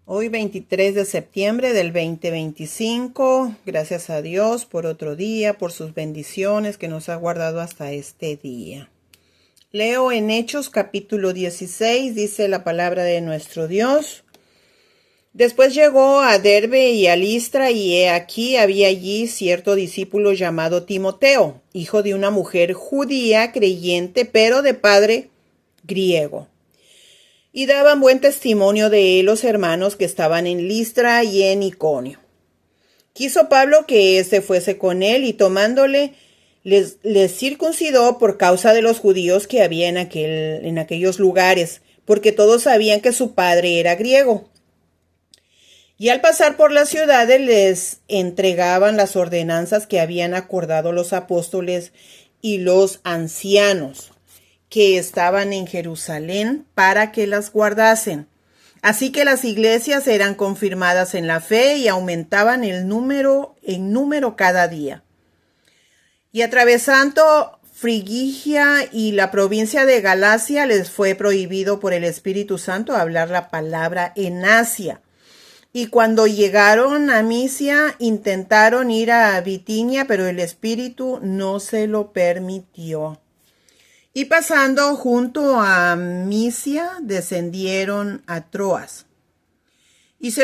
Hoy 23 de septiembre del 2025, gracias a Dios por otro día, por sus bendiciones que nos ha guardado hasta este día. Leo en Hechos capítulo 16, dice la palabra de nuestro Dios. Después llegó a Derbe y a Listra, y he aquí había allí cierto discípulo llamado Timoteo, hijo de una mujer judía creyente, pero de padre griego. Y daban buen testimonio de él los hermanos que estaban en Listra y en Iconio. Quiso Pablo que éste fuese con él, y tomándole, les circuncidó por causa de los judíos que había en aquellos lugares, porque todos sabían que su padre era griego. Y al pasar por las ciudades les entregaban las ordenanzas que habían acordado los apóstoles y los ancianos que estaban en Jerusalén para que las guardasen. Así que las iglesias eran confirmadas en la fe y aumentaban en número cada día. Y atravesando Frigia y la provincia de Galacia, les fue prohibido por el Espíritu Santo hablar la palabra en Asia. Y cuando llegaron a Misia, intentaron ir a Bitinia, pero el Espíritu no se lo permitió. Y pasando junto a Misia, descendieron a Troas. Y se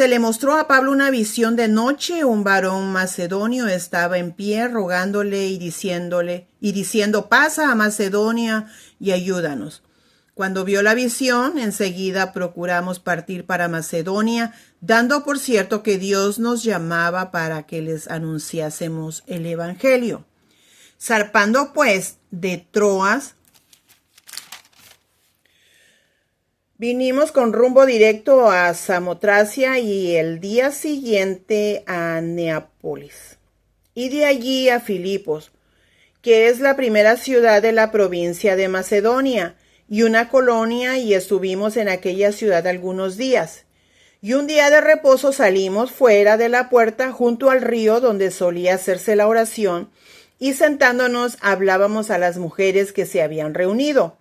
le mostró a Pablo una visión de noche. Un varón macedonio estaba en pie, rogándole y diciendo, pasa a Macedonia y ayúdanos. Cuando vio la visión, enseguida procuramos partir para Macedonia, dando por cierto que Dios nos llamaba para que les anunciásemos el evangelio. Zarpando pues de Troas, vinimos con rumbo directo a Samotracia y el día siguiente a Neápolis, y de allí a Filipos, que es la primera ciudad de la provincia de Macedonia, y una colonia, y estuvimos en aquella ciudad algunos días. Y un día de reposo salimos fuera de la puerta junto al río donde solía hacerse la oración, y sentándonos hablábamos a las mujeres que se habían reunido.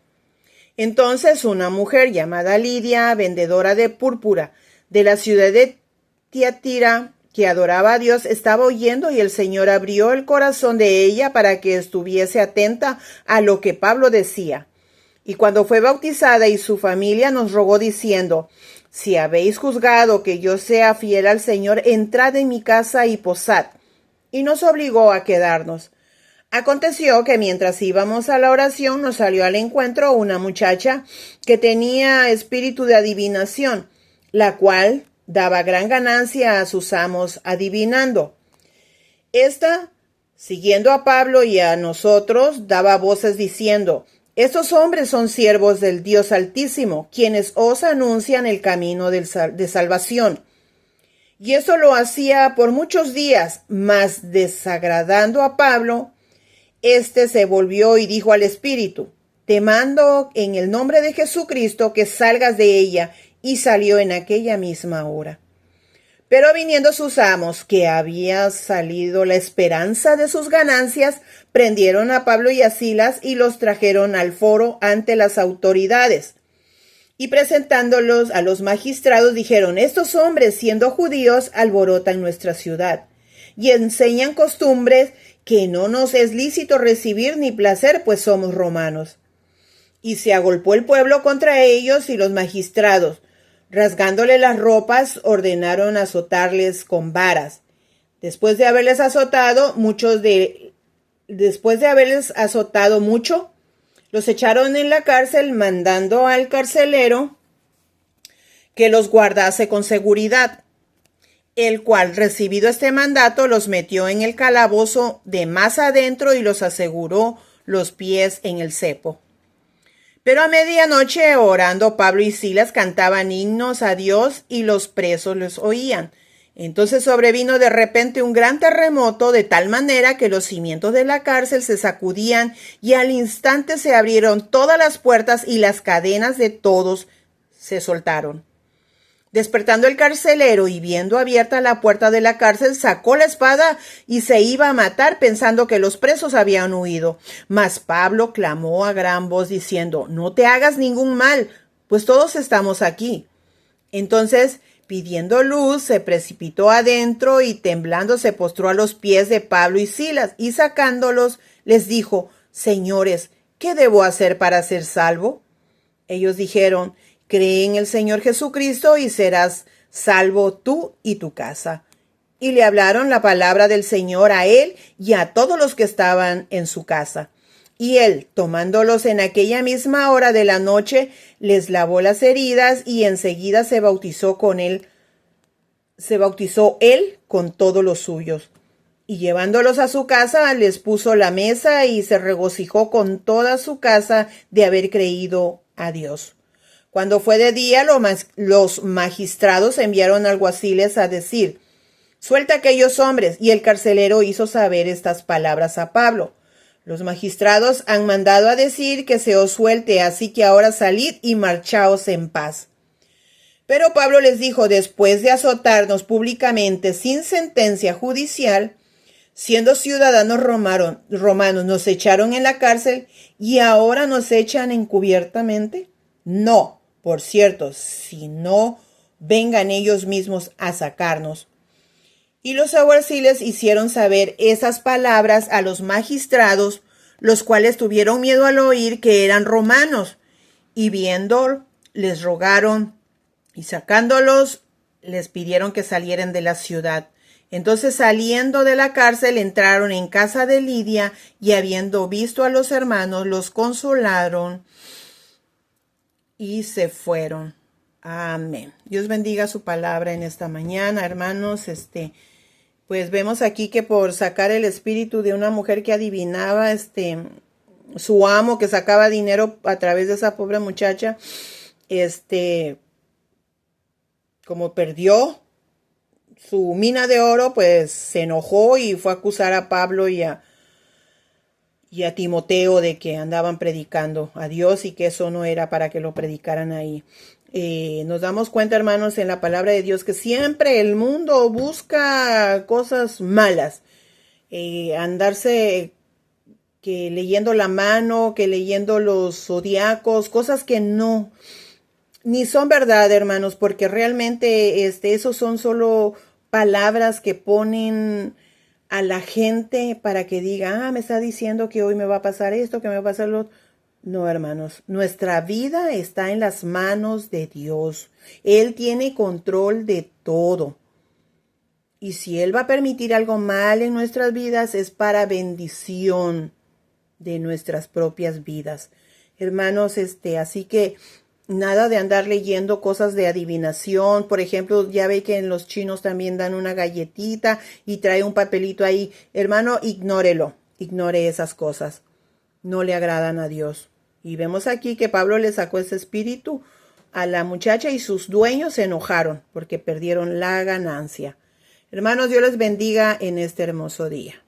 Entonces una mujer llamada Lidia, vendedora de púrpura de la ciudad de Tiatira, que adoraba a Dios, estaba oyendo, y el Señor abrió el corazón de ella para que estuviese atenta a lo que Pablo decía. Y cuando fue bautizada y su familia, nos rogó diciendo, si habéis juzgado que yo sea fiel al Señor, entrad en mi casa y posad. Y nos obligó a quedarnos. Aconteció que mientras íbamos a la oración, nos salió al encuentro una muchacha que tenía espíritu de adivinación, la cual daba gran ganancia a sus amos adivinando. Esta, siguiendo a Pablo y a nosotros, daba voces diciendo, estos hombres son siervos del Dios Altísimo, quienes os anuncian el camino de salvación. Y eso lo hacía por muchos días, mas desagradando a Pablo, este se volvió y dijo al espíritu, te mando en el nombre de Jesucristo que salgas de ella, y salió en aquella misma hora. Pero viniendo sus amos, que había salido la esperanza de sus ganancias, prendieron a Pablo y a Silas y los trajeron al foro ante las autoridades. Y presentándolos a los magistrados dijeron, estos hombres, siendo judíos, alborotan nuestra ciudad y enseñan costumbres que no nos es lícito recibir ni placer, pues somos romanos. Y se agolpó el pueblo contra ellos, y los magistrados, rasgándole las ropas, ordenaron azotarles con varas. Después de haberles azotado mucho, los echaron en la cárcel, mandando al carcelero que los guardase con seguridad, el cual, recibido este mandato, los metió en el calabozo de más adentro y los aseguró los pies en el cepo. Pero a medianoche, orando, Pablo y Silas cantaban himnos a Dios, y los presos los oían. Entonces sobrevino de repente un gran terremoto, de tal manera que los cimientos de la cárcel se sacudían, y al instante se abrieron todas las puertas, y las cadenas de todos se soltaron. Despertando el carcelero y viendo abierta la puerta de la cárcel, sacó la espada y se iba a matar, pensando que los presos habían huido. Mas Pablo clamó a gran voz diciendo, no te hagas ningún mal, pues todos estamos aquí. Entonces, pidiendo luz, se precipitó adentro y temblando se postró a los pies de Pablo y Silas, y sacándolos les dijo: Señores, ¿qué debo hacer para ser salvo? Ellos dijeron: Cree en el Señor Jesucristo y serás salvo tú y tu casa. Y le hablaron la palabra del Señor a él y a todos los que estaban en su casa. Y él, tomándolos en aquella misma hora de la noche, les lavó las heridas y enseguida se bautizó él con todos los suyos. Y llevándolos a su casa, les puso la mesa y se regocijó con toda su casa de haber creído a Dios. Cuando fue de día, los magistrados enviaron alguaciles a decir: Suelta a aquellos hombres. Y el carcelero hizo saber estas palabras a Pablo: Los magistrados han mandado a decir que se os suelte, así que ahora salid y marchaos en paz. Pero Pablo les dijo: Después de azotarnos públicamente sin sentencia judicial, siendo ciudadanos romanos, nos echaron en la cárcel y ahora nos echan encubiertamente. No, por cierto, si no vengan ellos mismos a sacarnos. Y los alguaciles hicieron saber esas palabras a los magistrados, los cuales tuvieron miedo al oír que eran romanos, y viendo, les rogaron, y sacándolos, les pidieron que salieran de la ciudad. Entonces, saliendo de la cárcel, entraron en casa de Lidia, y habiendo visto a los hermanos, los consolaron y se fueron. Amén. Dios bendiga su palabra en esta mañana, hermanos. Pues vemos aquí que por sacar el espíritu de una mujer que adivinaba, su amo que sacaba dinero a través de esa pobre muchacha, como perdió su mina de oro, pues se enojó y fue a acusar a Pablo y a Timoteo de que andaban predicando a Dios y que eso no era para que lo predicaran ahí. Nos damos cuenta, hermanos, en la palabra de Dios que siempre el mundo busca cosas malas. Andarse que leyendo la mano, que leyendo los zodiacos, cosas que no, ni son verdad, hermanos, porque realmente esos son solo palabras que ponen a la gente para que diga: me está diciendo que hoy me va a pasar esto, que me va a pasar lo otro. No, hermanos, nuestra vida está en las manos de Dios. Él tiene control de todo. Y si Él va a permitir algo mal en nuestras vidas, es para bendición de nuestras propias vidas. Hermanos, así que nada de andar leyendo cosas de adivinación. Por ejemplo, ya ve que en los chinos también dan una galletita y trae un papelito ahí. Hermano, ignórelo. Ignore esas cosas. No le agradan a Dios. Y vemos aquí que Pablo le sacó ese espíritu a la muchacha y sus dueños se enojaron porque perdieron la ganancia. Hermanos, Dios les bendiga en este hermoso día.